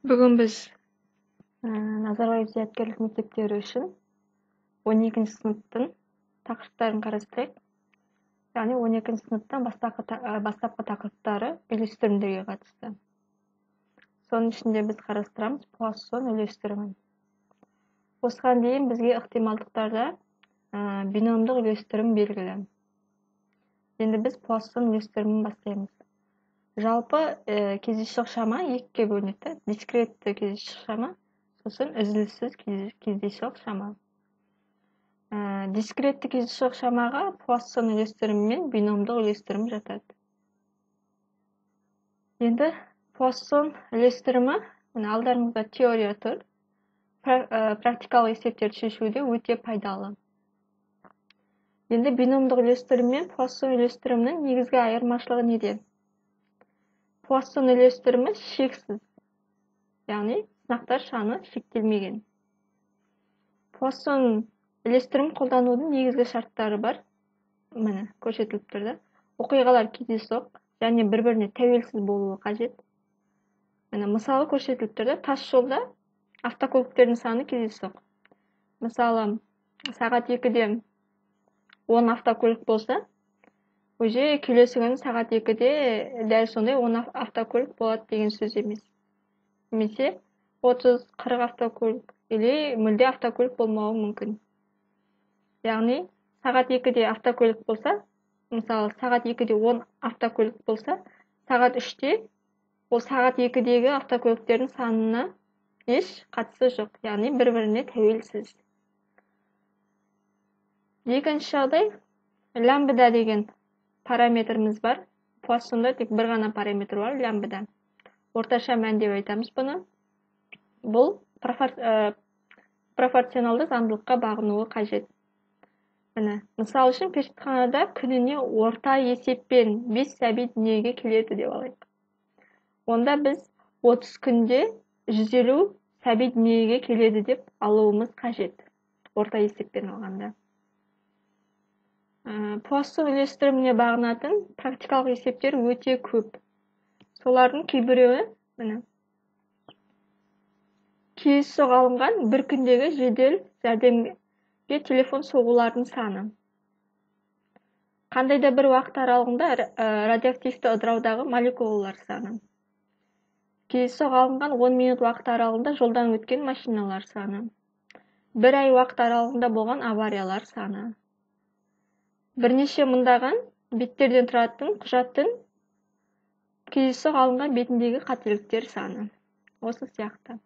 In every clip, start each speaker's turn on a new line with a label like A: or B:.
A: Бүгін біз Назарбаев зияткерлік мектептері үшін 12 сыныптың тақырыптарын қарастырайық. Яғни 12 сыныптың бастапқы тақырыптары үйлестірімдерге қатысты. Соның ішінде біз қарастырамыз Пуассон үйлестірімін. Осыған дейін бізге ықтималдықтарда биномдық үйлестірім белгілі. Енді біз Пуассон үйлестірімін бастаймыз. Жалпы кездейсоқ шама екіге бөлінеді. Дискретті кездейсоқ шама, сосын үзіліссіз кездейсоқ шама. Дискретті кездейсоқ шамаға Пуассон үйлестірімі мен биномдық үйлестірім жатады. Енді Пуассон үйлестірімі, алдарыңызда теория тұр. Практикалық есептерді шешуде өте пайдалы. Енді биномдық үйлестірім мен Пуассон үйлестірімінің негізгі айырмашылығы неде? Пуассон үйлестірімі шексіз, яғни сынақтар саны шектелмеген. Пуассон үйлестірім қолданудың негізгі шарттары бар. Міне, көрсетіліп тұрды. Оқиғалар кездейсоқ және бір-біріне тәуелсіз болуы қажет. Міне, мысалы көрсетіліп тұрды. Тас жолда автокөліктердің саны кездейсоқ. Мысалы, сағат 2-де 10 автокөлік болса, уже келесі күні сағат 2-де дәл сондай 10 автокөлік болады деген сөз емес. Немесе 30-40 автокөлік или мүлде автокөлік болмауы мүмкін. Яғни сағат 2-де автокөлік болса, мысалы сағат 2-де 10 автокөлік болса, сағат 3-те ол сағат 2-дегі автокөліктердің санына еш қатысы жоқ. Яғни бір-біріне тәуелсіз. Екінші жағдай, лямбда деген параметріміз бар. Пуассонда тек бір ғана параметр бар, лямбда. Орташа мән деп айтамыз бұны. Бұл пропорционалды заңдылыққа бағынуы қажет. Мысал үшін перзентханада күніне орта есеппен 5 сәби дүниеге келеді деп алайық. Онда біз 30 күнде 150 сәби дүниеге келеді деп алуымыз қажет. Орта есеппен алғанда. Пуассон үйлестіріміне бағынатын практикалық есептер өте көп. Солардың кейбіреуі, кездейсоқ алынған бір күндегі жедел жәрдемге телефон соғулардың саны. Қандай да бір уақыт аралығында радиоактивті ыдыраудағы молекулалар саны. Кездейсоқ алынған 10 минут уақыт аралығында жолдан өткен машиналар саны. Бір ай уақыт аралығында болған авариялар саны. Бірнеше мыңдаған беттерден тұратын құжаттың кездейсоқ алынған бетіндегі қателіктер саны. Осы сияқты.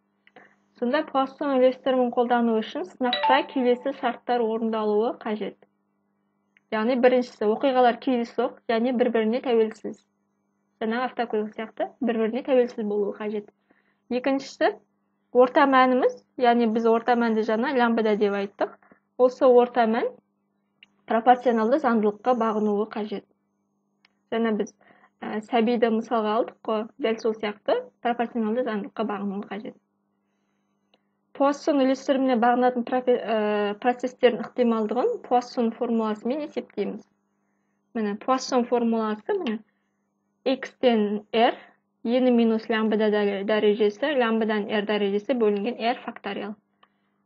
A: Сонда Пуассон үйлестірімін қолдану үшін сынақта келесі шарттар орындалуы қажет. Яғни біріншісі, оқиғалар кездейсоқ және бір-біріне тәуелсіз. Жаңағы автокөлік сияқты бір-біріне тәуелсіз болуы қажет. Екіншісі, орта мәніміз, яғни біз орта мәнді жаңа лямбда деп айттық. Осы орта мән пропорционалды заңдылыққа бағынуы қажет. Жаңа біз сәбиді мысалға алдық қой, дәл сол сияқты пропорционалды заңдылыққа бағынуы қажет. Пуассон үйлестіріміне бағынатын процестердің ықтималдығын Пуассон формуласымен есептейміз. Міне, Пуассон формуласы x-тен r, ені минус лямбда дәрежесі, лямбдадан r дәрежесі бөлінген r факториал.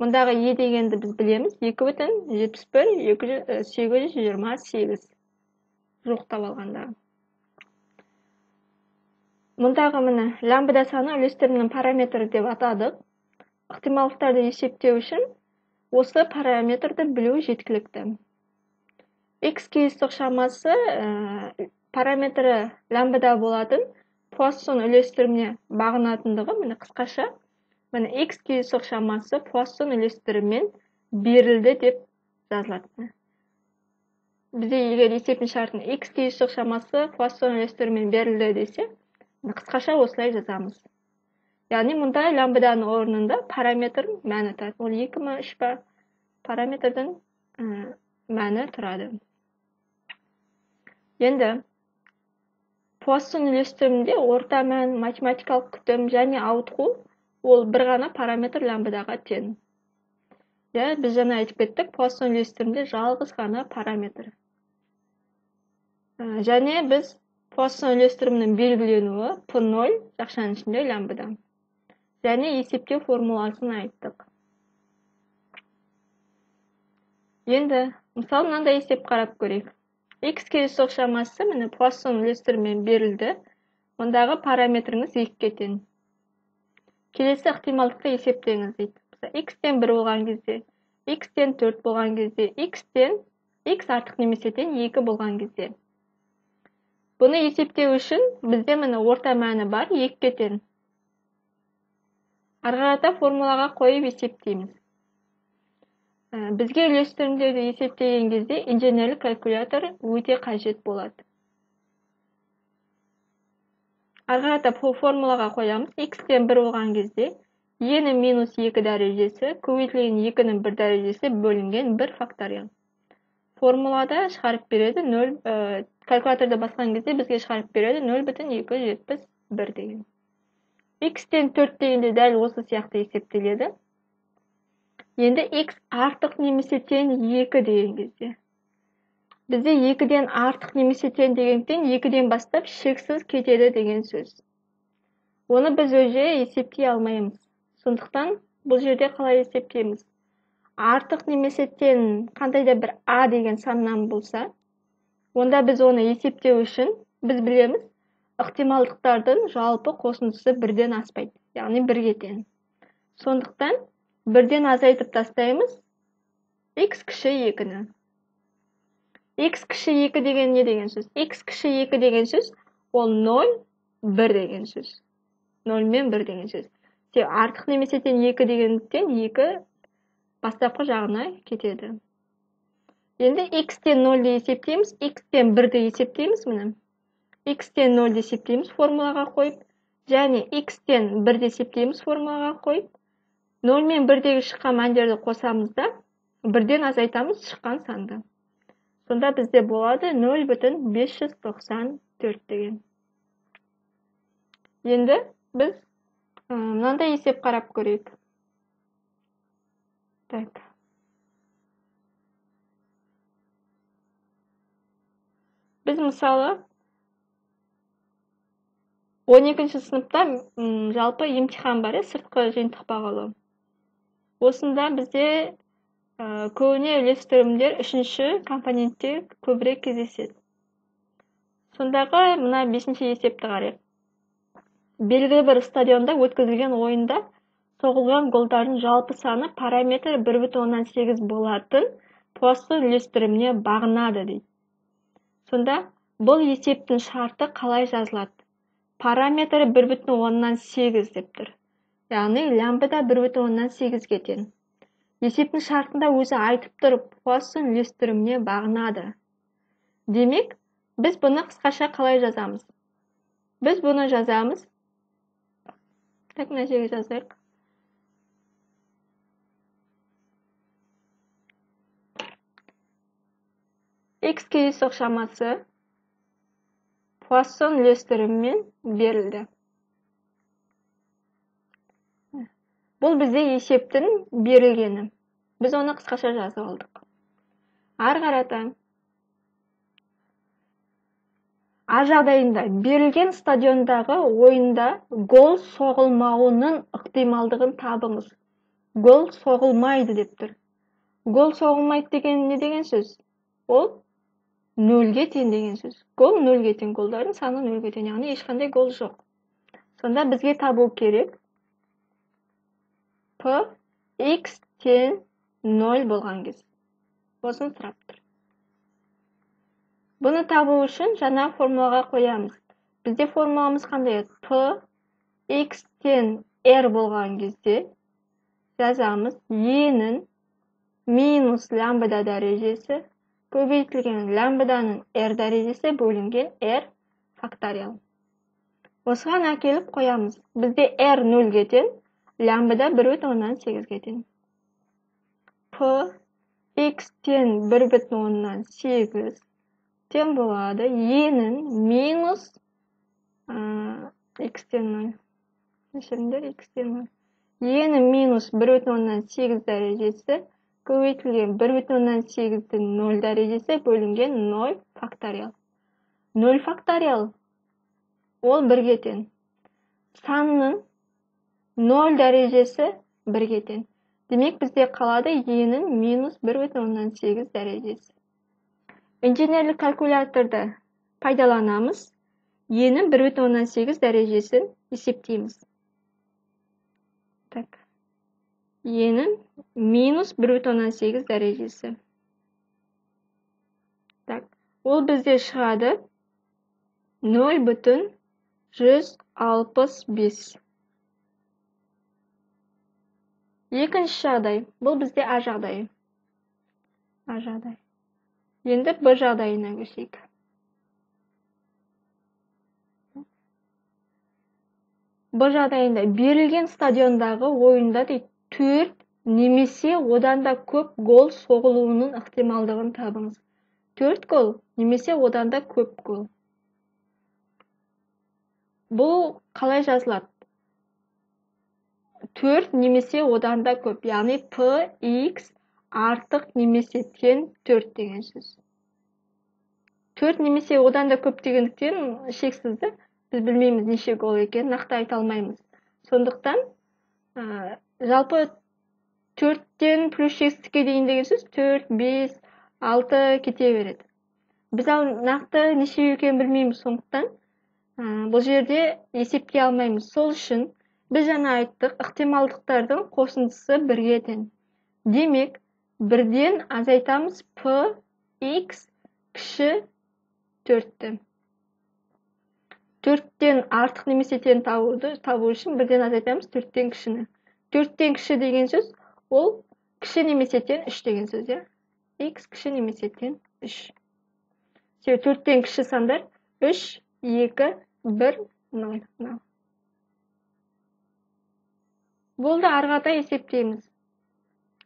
A: Мұндағы e дегенді біз білеміз, 2,71,828 жоқтап алғанда. Мұндағы лямбда саны үйлестірімнің параметрі деп атадық. Ықтималықтарды есептеу үшін осы параметрді білу жеткілікті. X кездейсоқ шамасы параметрі лямбда болатын Пуассон үйлестіріміне бағынатындығы қысқаша x кездейсоқ шамасы Пуассон үйлестірімімен берілді деп жазылады. Бізде егер есептің шартын x кездейсоқ шамасы Пуассон үйлестірімімен берілді десе, қысқаша осылай жазамыз. Яғни мұнда лямбданың орнында параметр мәні тұрады. Ол 2 ме 3 па параметрдің мәні тұрады. Енді Пуассон үйлестірімінде орта мән, математикалық күтім және ауытқу ол бір ғана параметр лямбдаға тең. Біз жаңа айтып кеттік, Пуассон үйлестірімінде жалғыз ғана параметр. Және біз Пуассон үйлестірімінің белгіленуі P0 жақшаның ішінде лямбда. және есептеу формуласын айттық. Енді мысалы мынандай есеп қарап көрейік. X келесі шамасы міне Пуассон үлестірімен берілді. Ондағы параметріңіз 2-ге тең. Келесі ықтималдықты есептеңіз дейді. X-тен 1 болған кезде, X-тен 4 болған кезде, X артық немесе тең 2 болған кезде. Бұны есептеу үшін бізде міне орта мәні бар 2-ге тең. Ары қарата формулаға қойып есептейміз. Бізге үлестірімдерді есептеген кезде инженерлік калькулятор өте қажет болады. Ары қарата формулаға қоямыз. X-тен 1 болған кезде e-нің минус 2 дәрежесі көбейтілген 2-нің 1 дәрежесі бөлінген 1 факториал. Формулада шығарып береді 0, калькуляторда басқан кезде бізге шығарып береді 0,271 деген. X-тен 4 дегенде дәл осы сияқты есептеледі. Енді X артық немесе тең 2 деген кезде. Бізде 2-ден артық немесе тең дегенден 2-ден бастап шексіз кетеді деген сөз. Оны біз өже есептей алмаймыз. Сондықтан бұл жерде қалай есептейміз? Артық немесе тең қандай да бір A деген саннан болса, онда біз оны есептеу үшін біз білеміз, ықтималдықтардың жалпы қосындысы 1-ден аспайды, яғни 1-ге тең. Сондықтан 1-ден азайтып тастаймыз X кіші 2-ні. X кіші 2 деген не деген сөз? X кіші 2 деген сөз ол 0, 1 деген сөз. 0 мен 1 деген сөз. Артық немесе тең 2 дегендіктен 2 бастапқы жағына кетеді. Енді X-тен 0-ді есептейміз, X-тен 1-ді есептейміз міне. X-тен 0-ді есептейміз формулаға қойып, және X-тен 1-ді есептейміз формулаға қойып, 0 мен 1-дегі шыққан мәндерді қосамызда, 1-ден азайтамыз шыққан санды. Сонда бізде болады 0,594 деген. Енді біз мынандай есеп қарап көрейік. Так. Біз мысалы 12-ші сыныпта жалпы емтихан бар, сыртқы жиынтық бағалау. Осында бізде көбіне үлестірімдер 3-ші компонентте көбірек кездеседі. Сондағы мына 5-ші есепті қарайық. Белгілі бір стадионда өткізілген ойында соғылған голдардың жалпы саны параметр 1,8 болатын Пуассон үлестіріміне бағынады дейді. Сонда бұл есептің шарты қалай жазылады? Параметр 1,8 деп тұр. Яғни лямбда 1,8-ге тең. Есептің шартында өзі айтып тұрып, Пуассон үлестіріміне бағынады. Демек, біз бұны қысқаша қалай жазамыз? Біз бұны жазамыз. Так, мына жерге жазайық. X кездейсоқ шамасы Пуассон үлестірімімен берілді. Бұл бізде есептің берілгені. Біз оны қысқаша жазып алдық. Ары қарата. А жағдайында берілген стадиондағы ойында гол соғылмауының ықтималдығын табыңыз. Гол соғылмайды деп тұр. Гол соғылмайды деген не деген сөз? Ол 0-ге тең деген сөз. Гол 0-ге тең, голдардың саны 0-ге тең, яғни ешқандай гол жоқ. Сонда бізге табу керек. P X тең 0 болған кез. Осын сұрап тұр. Бұны табу үшін жаңа формулаға қоямыз. Бізде формуламыз қандай? P X тең R болған кезде жазамыз E-нің минус лямбда дәрежесі көбейтілген лямбданың R дәрежесі бөлінген R факториал. Осыған әкеліп қоямыз. Бізде R 0-ге тең, лямбда 1,8-ге тең. P X тең 1,8 тең болады. E-нің минус X тең 0. Нешіріндер X тең 0. E-нің минус 1,8 дәрежесі көбейтілген 1,8-дің 0 дәрежесі бөлінген 0 факториал. 0 факториал ол 1-ге тең. Санның 0 дәрежесі 1-ге тең. Демек бізде қалады e-нің минус 1,8 дәрежесі. Инженерлік калькуляторды пайдаланамыз. E-нің 1,8 дәрежесін есептейміз. Так. E-нің минус 1,8 дәрежесі. Так. Ол бізде шығады 0,165. Екінші жағдай. Бұл бізде А жағдайы. А жағдай. Енді Б жағдайына көшейік. Б жағдайында берілген стадиондағы ойында 4 немесе одан да көп гол соғылуының ықтималдығын табыңыз. 4 гол немесе одан да көп гол. Бұл қалай жазылады? 4 немесе одан да көп, яғни Px артық немесе тең 4 деген сөз. 4 немесе одан да көп дегендіктен шексізді. Біз білмейміз неше гол екен, нақты айта алмаймыз. Сондықтан жалпы 4-тен плюс шексізге дейін деген сөз 4, 5, 6 кете береді. Біз нақты неше екенін білмейміз, сондықтан бұл жерде есепке алмаймыз. Сол үшін біз жаңа айттық, ықтималдықтардың қосындысы 1-ге тең. Демек, 1-ден азайтамыз Px кіші 4-ті. 4-тен артық немесе тең табу үшін 1-ден азайтамыз 4-тен кішіні. 4-тен кіші деген сөз, ол кіші немесе тең 3 деген сөз, я? X кіші немесе тең 3. 4-тен кіші сандар 3, 2, 1, 0. Болды, арғата есептейміз.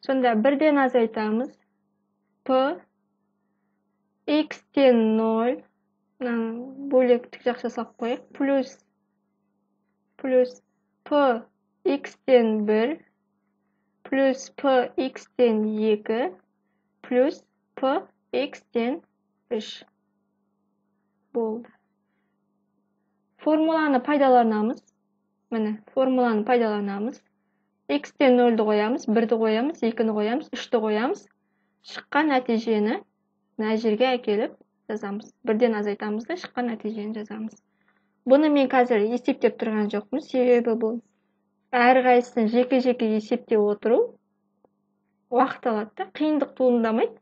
A: Сонда 1-ден азайтамыз. P x-тен 0. Бөлек тік жақша салып қойық. Плюс P x-тен 1. Плюс P x-тен 2. Плюс P x-тен 3. Болды. Формуланы пайдаланамыз. Міне, формуланы пайдаланамыз. X-тен 0-ді қоямыз, 1-ді қоямыз, 2-ні қоямыз, 3-ді қоямыз. Шыққан нәтижені мына жерге әкеліп жазамыз. 1-ден азайтамыз да шыққан нәтижені жазамыз. Бұны мен қазір есептеп тұрған жоқпын, себебі бұл әрқайсысын жеке-жеке есептеп отыру уақыт алады. Қиындық туындамайды.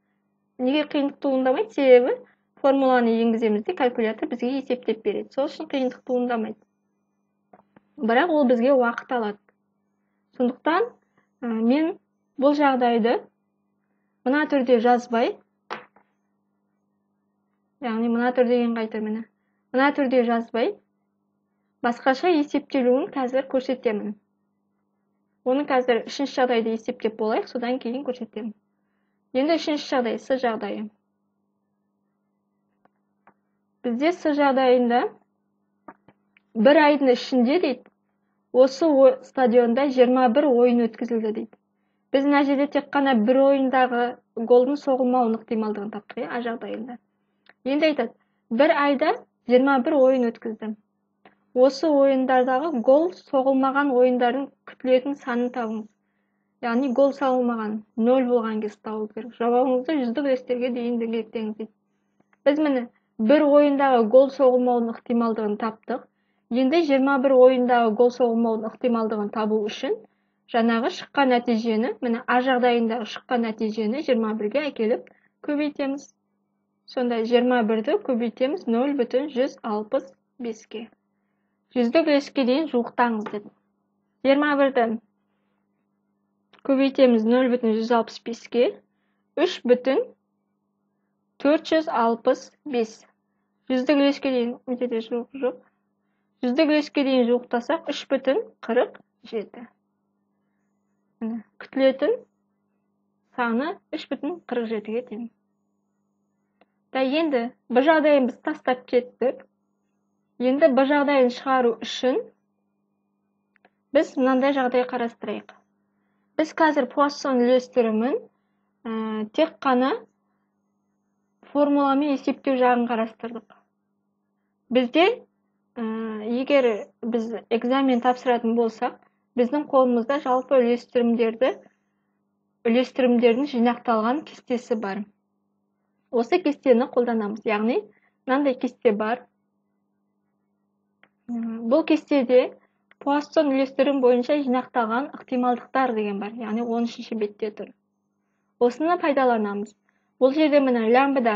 A: Неге қиындық туындамайды? Себебі формуланы енгіземізде калькулятор бізге есептеп береді. Сол үшін қиындық туындамайды. Бірақ ол бізге уақыт алады. Сондықтан мен бұл жағдайды мына түрде жазбай, яғни мына түрде деген қайтыр мені. Мына түрде жазбай, басқаша есептелуін қазір көрсетемін. Оны қазір 3-ші жағдайды есептеп болайық, содан кейін көрсетемін. Енді 3-ші жағдай, С жағдайы. Бізде С жағдайында бір айдың ішінде дейді, осы стадионда 21 ойын өткізілді дейді. Біз мына жерде тек қана бір ойындағы голдың соғылмауының ықтималдығын таптық, А жағдайында. Енді айтады, бір айда 21 ойын өткізді. Осы ойындардағы гол соғылмаған ойындардың күтілетін санын табыңыз. Яғни гол соғылмаған 0 болған кез табу керек. Жауабыңызды жүздік үлестерге дейін дөңгелектеңіз дейді. Біз міне бір ойындағы гол соғылмауының ықтималдығын таптық. Енді 21 ойындағы гол соғылмаудың ықтималдығын табу үшін жаңағы шыққан нәтижені, міне А жағдайындағы шыққан нәтижені 21-ге әкеліп көбейтеміз. Сонда 21-ді көбейтеміз 0,165-ге. Жүздік үлеске дейін жуықтаңыз деді. 21-ді көбейтеміз 0,165-ге. 3,465. Жүздік үлеске дейін өте жоқ. Жүздік үлеске дейін жуықтасақ 3,47. Күтілетін саны 3,47-ге тең. Енді Б жағдайын біз тастап кеттік. Енді Б жағдайын шығару үшін біз мынандай жағдай қарастырайық. Біз қазір Пуассон үлестірімін тек қана формуламен есептеу жағын қарастырдық. Бізде егер біз экзамен тапсыратын болсақ, Біздің қолымызда жалпы үлестірімдердің жинақталған кестесі бар. Осы кестені қолданамыз. Яғни, мынандай кесте бар. Бұл кестеде Пуассон үлестірім бойынша жинақталған ықтималдықтар деген бар. Яғни 13-ші бетте тұр. Осыны пайдаланамыз. Бұл жерде міне лямбда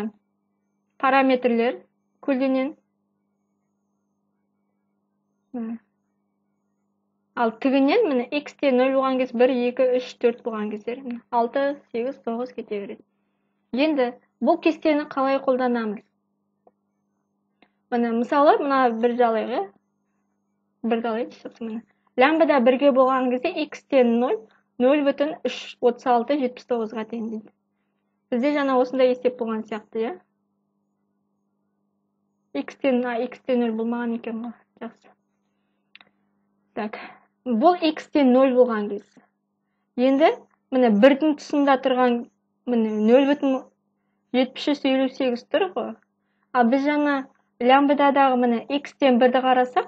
A: параметрлер көлденең. Ал тігінен міне x-те 0 болған кез 1, 2, 3, 4 болған кездер 6, 8, 9 кете береді. Енді бұл кестені қалай қолданамыз? Міне мысалы, мына бір жалайғы. Бір жалайғы шықты міне. Лямбда 1-ге болған кезде x-тен 0, 0,336, 79-ға тең дейді. Бізде жаңа осындай есеп болған сияқты, я? X-тен 0 болмаған екен ғой. Жақсы. Так. Бұл x-тен 0 болған кез. Енді, міне 1-дің тұсында тұрған, міне 0,7358 тұр ғой. А біз жаңа лямбдадағы міне x-тен 1-ді қарасақ.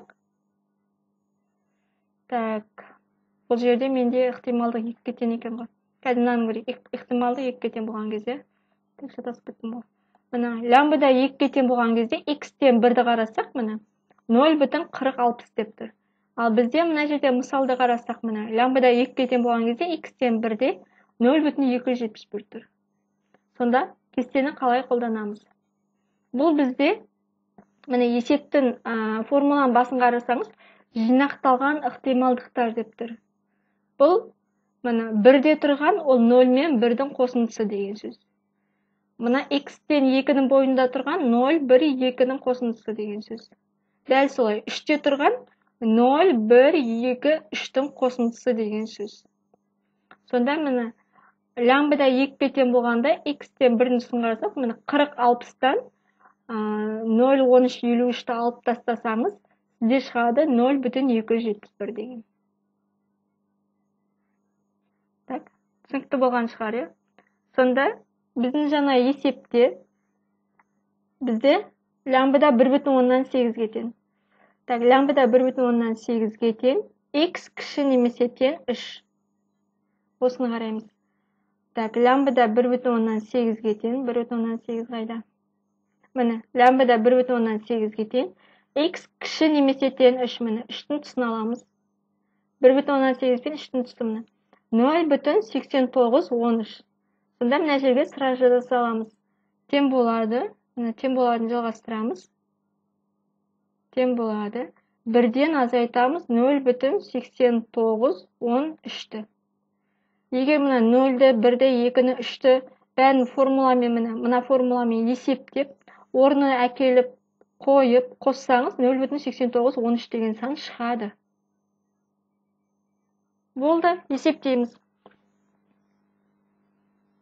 A: Так. Бұл жерде менде ықтималдық 2-ге тең екен ғой. Кәдімнан көрейік. Ықтималдық 2-ге тең болған кезде. Так, шатасып кеттім ғой. Міне лямбда 2-ге тең болған кезде x-тен 1-ді қарасақ, міне 0,4060 деп тұр. Ал бізде мына жерде мысалды қарасақ, міне лямбда 2-ге тең болған кезде x-тен 1-де 0,271 тұр. Сонда кестені қалай қолданамыз? Бұл бізде міне есептің формуланың басын қарасаңыз, жинақталған ықтималдықтар деп тұр. Бұл міне 1-де тұрған ол 0 мен 1-дің қосындысы деген сөз. Мына x-тен 2-дің бойында тұрған 0, 1, 2-дің қосындысы деген сөз. Дәл солай 3-те тұрған 0, 1, 2, 3-дің қосындысы деген сөз. Сонда міне лямбда 2-ге тең болғанда x-тен 1-дің тұсын қарасақ, міне 40-60-тан 0,1353-ті алып тастасаңыз, сізде шығады 0,271 деген. Так, түсінікті болған шығар, е? Сонда біздің жаңа есепте бізде лямбда 1,8-ге тең. Так, лямбда 1,8-ге тең, x кіші немесе тең 3. Осыны қараймыз. Так, лямбда 1,8-ге тең, 1,8 қайда? Міне, лямбда 1,8-ге тең, x кіші немесе тең 3. Міне, 3-тің тұсын аламыз. 1,8 пен 3-тің тұсы міне. 0,8913. Сонда мына жерге сразу жаза аламыз. Тең болады. Міне, тең боладың жалғастырамыз. Тең болады. 1-ден азайтамыз 0,8913-ті. Егер мына 0-ді, 1-ді, 2-ні, 3-ті бәрін формуламен, мына формуламен есептеп, орны әкеліп, қойып, қоссаңыз 0,8913 деген сан шығады. Болды, есептейміз.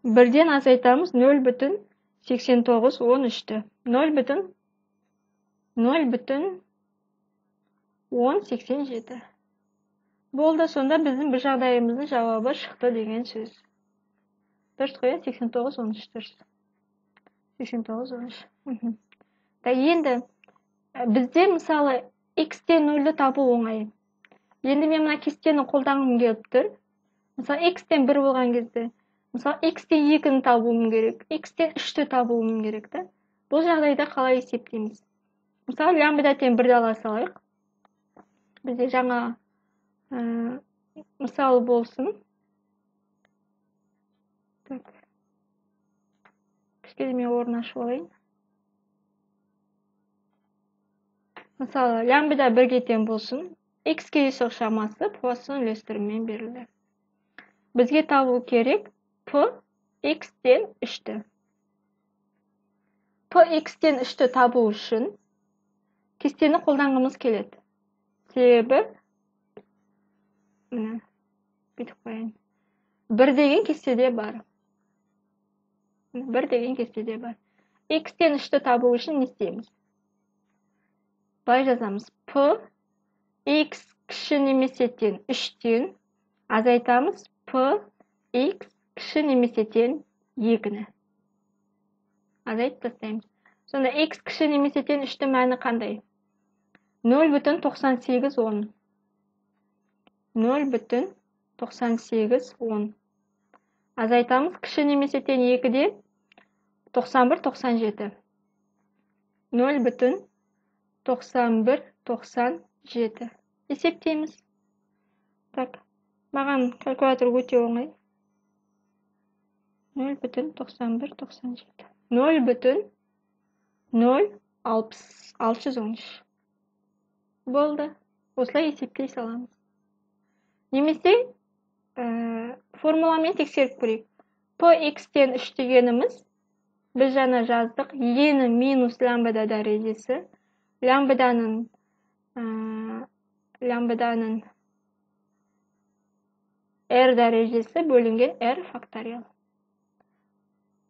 A: 1-ден азайтамыз 0,8913-ті. 0,1087. Болды, сонда біздің бір жағдайымыздың жауабы шықты деген сөз. Дұрыс қой, 89-13 дұрыс. 89-13. Енді бізде мысалы x-тен 0-ді табу оңай. Енді мен мына кестені қолданғым келіп тұр. Мысалы x-тен 1 болған кезде, мысалы x-тен 2-ні табуым керек, x-тен 3-ті табуым керек. Бұл жағдайда қалай есептейміз? Мысалы лямбда тең 1-ді ала салайық. Бізде жаңа мысал болсын. Кішкене мен орын ашып алайын. Мысалы лямбда 1-ге тең болсын. X кездейсоқ шамасы Пуассон үлестірімімен берілді. Бізге табу керек P x-тен 3-ті. P x-тен 3-ті табу үшін кестені қолданғымыз келеді. Себебі міне, бүйтіп қояйын. 1 деген кестеде бар. 1 деген кестеде бар. X-тен 3-ті табу үшін не істейміз? Былай жазамыз. P x кіші немесе тең 3-тен азайтамыз P x кіші немесе тең 2-ні. Азайтып тастаймыз. Сонда x кіші немесе тең 3-ті мәні қандай? 0,9810. 0,9810. Азайтамыз, кіші немесе тең 2-де 91-97. 0,91-97. Есептейміз. Так, маған калькулятор өте оңай. 0,91-97. 0,0613. Болды. Осылай есептей саламыз. Немесе формуламен тексеріп көрейік. Px-тен 3 дегеніміз, біз жаңа жаздық, ені минус лямбда дәрежесі, лямбданың r дәрежесі бөлінген r факториал.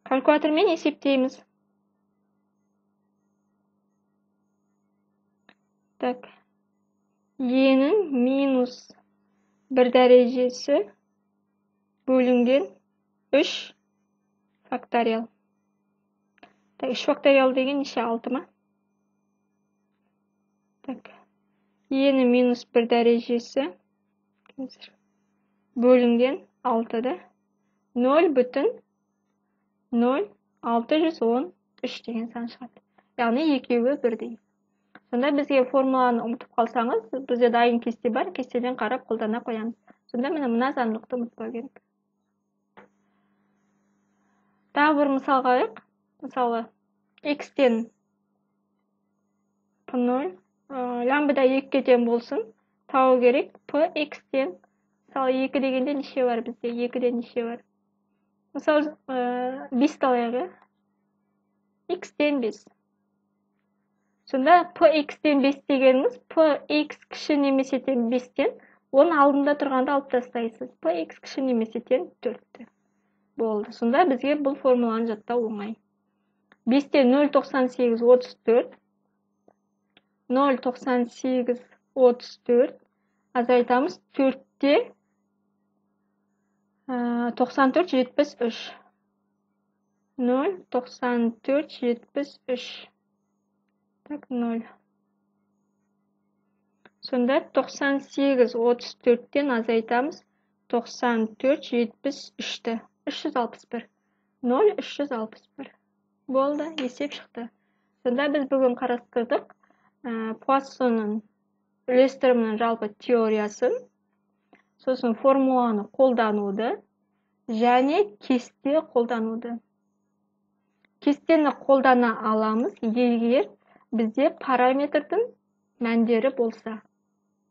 A: Калькулятормен есептейміз. Так, енің минус 1 дәрежесі бөлінген 3 факториал. Так, 3 факториал деген неше, 6 ма? Так, ені минус 1 дәрежесі бөлінген 6-да 0,0613 деген сан шығады. Яғни екеуі бірдей. Сонда бізге формуланы ұмытып қалсаңыз, бізде дайын кесте бар, кестеден қарап қолдана қоямыз. Сонда мына заңдылықты ұмытпау керек. Тағы бір мысалға алайық. Мысалы, x-тен p0, лямбда 2-ге тең болсын, табу керек. Px-тен, мысалы 2 дегенде неше бар бізде? 2-де неше бар? Мысалы, 5 алайық. X-тен 5. Сонда px-тен 5 дегеніміз, px кіші немесе тең 5-тен, оның алдында тұрғанда алып тастайсыз. Px кіші немесе тең 4-ті. Болды. Сонда бізге бұл формуланы жаттау оңай. 5-тен 0,9834. 0,9834. Азайтамыз 4-те 94,73. 0,9473. Так, 0. Сонда 98,34-тен азайтамыз 94,73-ті. 361. 0,361. Болды, есеп шықты. Сонда біз бүгін қарастырдық Пуассонның үлестірімінің жалпы теориясын, сосын формуланы қолдануды және кесте қолдануды. Кестені қолдана аламыз, егер бізде параметрдің мәндері болса.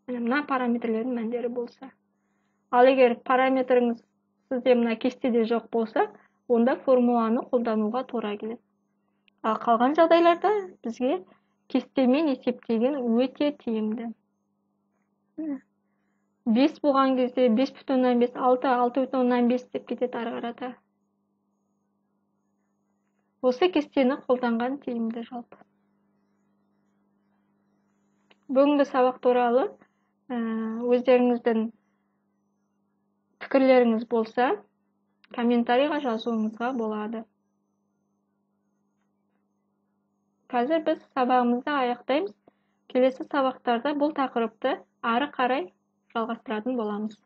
A: Мына параметрлердің мәндері болса. Ал егер параметріңіз сізде мына кестеде жоқ болса, онда формуланы қолдануға тура келеді. Ал қалған жағдайларда бізге кестемен есептеген өте тиімді. 5 болған кезде 5,5, 6,5 деп кетеді ары қарата. Осы кестені қолданған тиімді жалпы. Бүгінгі сабақ туралы өздеріңіздің пікірлеріңіз болса, комментарийға жазуыңызға болады. Қазір біз сабағымызды аяқтаймыз. Келесі сабақтарда бұл тақырыпты ары қарай жалғастыратын боламыз.